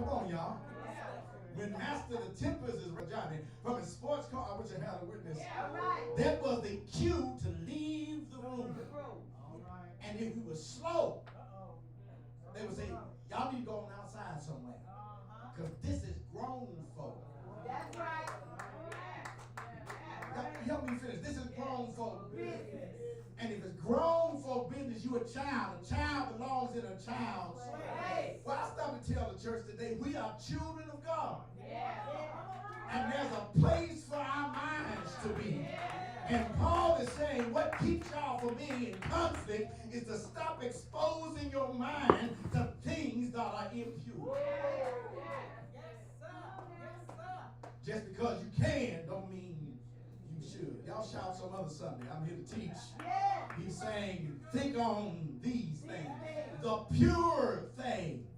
Come on, y'all. When Master the Tempest is Johnny from his sports car, I wish I had a witness. That was the cue to leave the room. And if we were slow, they would say, y'all need to go on outside somewhere. Because this is grown folk. That's right. Help me finish. This is grown folk business. And if it's grown folk business, you a child. A child belongs in a child's place. Well, I stop to tell the church today, we are children of God. And there's a place for our minds to be. And Paul is saying what keeps y'all from being in conflict is to stop exposing your mind to things that are impure. Just because you can don't mean you should. Y'all shout some other Sunday. I'm here to teach. He's saying, think on these things. The pure things.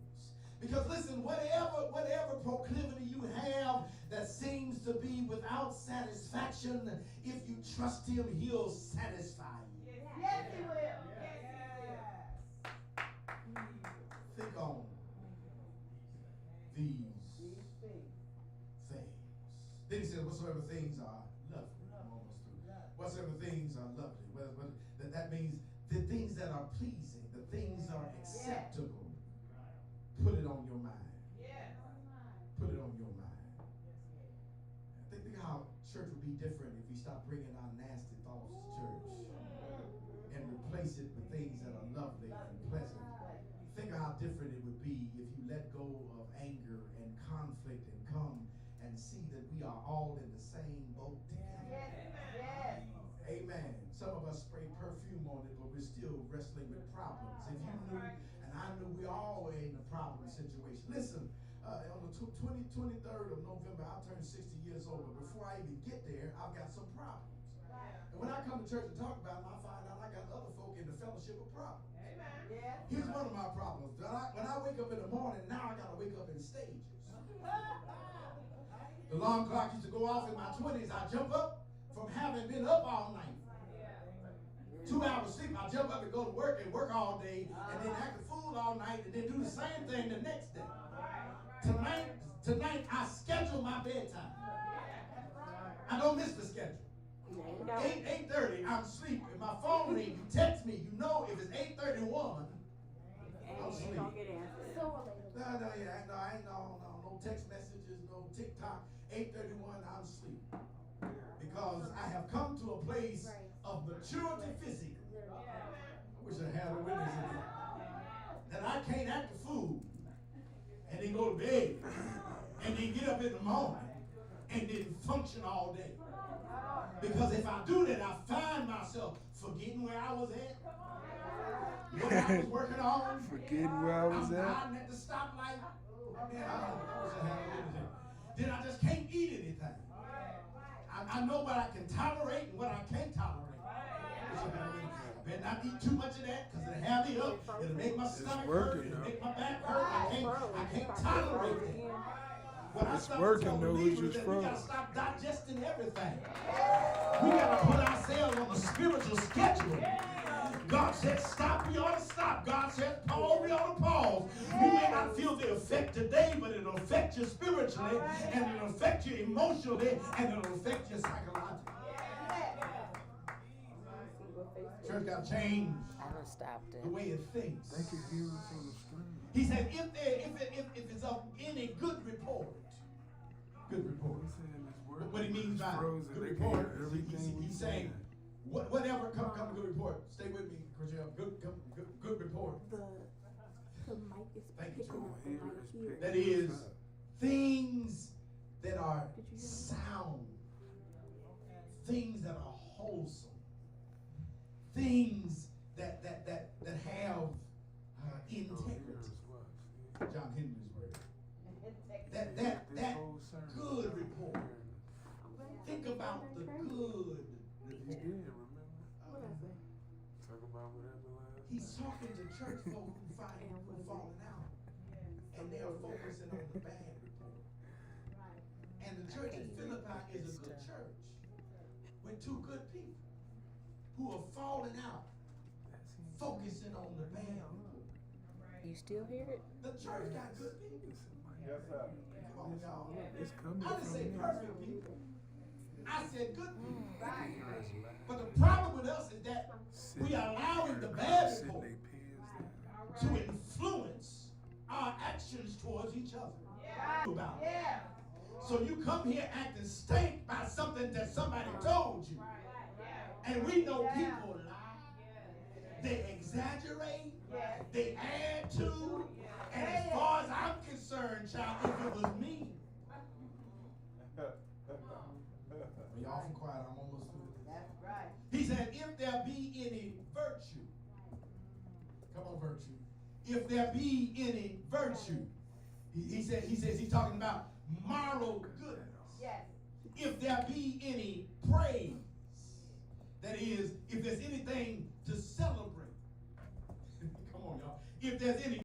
Because listen, whatever proclivity you have that seems to be without satisfaction, if you trust him, he'll satisfy you. Yes, he will. Think on these things. Then he said, whatsoever things are lovely. I'm almost through. Whatsoever things are lovely. Well, that means the things that are pleasing, the things that are acceptable. Put it on your mind. Put it on your mind. Think how church would be different if we stop bringing our nasty thoughts to church and replace it with things that are lovely and pleasant. Think of how different it would be if you let go of anger and conflict and come and see that we are all in the same boat together. Amen. Some of us spray perfume on it, but we're still wrestling with problems. If you knew, and I knew, we all were in a problem situation. Listen, on the 23rd of November, I'll turn 60 years old. But before I even get there, I've got some problems. And when I come to church and talk about them, I find out I got other folk in the fellowship of problems. Here's one of my problems. When I wake up in the morning, now I got to wake up in stages. The alarm clock used to go off in my 20s. I jump up from having been up all night. 2 hours sleep, I jump up and go to work and work all day and then act a fool all night and then do the same thing the next day. Tonight I schedule my bedtime. I don't miss the schedule. 8:30, I'm asleep. If my phone rings, you text me. You know if it's 8:31, I'm asleep. No text messages, no TikTok. 8:31, I'm asleep. Because I have come to a place of maturity physically. I wish I had a witness in here. That I can't act a fool and then go to bed and then get up in the morning and then function all day. Because if I do that, I find myself forgetting where I was at, what I was working on. Forgetting where I was at. I'm riding at the stoplight. Then I just can't eat anything. I know what I can tolerate and what I can't tolerate. I better not eat too much of that because it'll have me up. It'll make my stomach hurt. It'll make my back hurt. I can't tolerate it. What I stop to tell believers that we got to stop digesting everything. We got to put ourselves on a spiritual schedule. God said stop, we ought to stop. God said pause, we ought to pause. You may not feel the effect today, but it'll affect you spiritually, and it'll affect you emotionally, and it'll affect you psychologically. Church got to change the way it thinks. They can hear us on the screen. He said if it's of any good report. Good report. What he means by good report, he's saying whatever come to good report. Stay with me, Chriselle. Good report. The mic is picking up right here. That is things that are sound, things that are wholesome, things that have integrity. John Henry's word. That good report. Think about the good report. Talk about whatever last. He's talking to church folk who falling out, and they're focusing on the bad report. And the church in Philippi is a good church with two good people who are falling out, focusing on the bad report. you still hear it? The church got good people. Yes, sir. Come on, y'all. It's coming I didn't from say me. perfect people. I said good people. Right. But the problem with us is that we are allowing the bad Sitting people their pens to influence our actions towards each other. Yeah. About it. Yeah. So you come here acting stank by something that somebody told you. And we know people lie. They exaggerate. They add to. And as far as I'm concerned, child, if it was me. Y'all from quiet, I'm almost through. That's right. He said, if there be any virtue. Come on, virtue. If there be any virtue. He says he's talking about moral goodness. Yes. If there be any praise, that is, if there's anything to celebrate. Come on, y'all. If there's any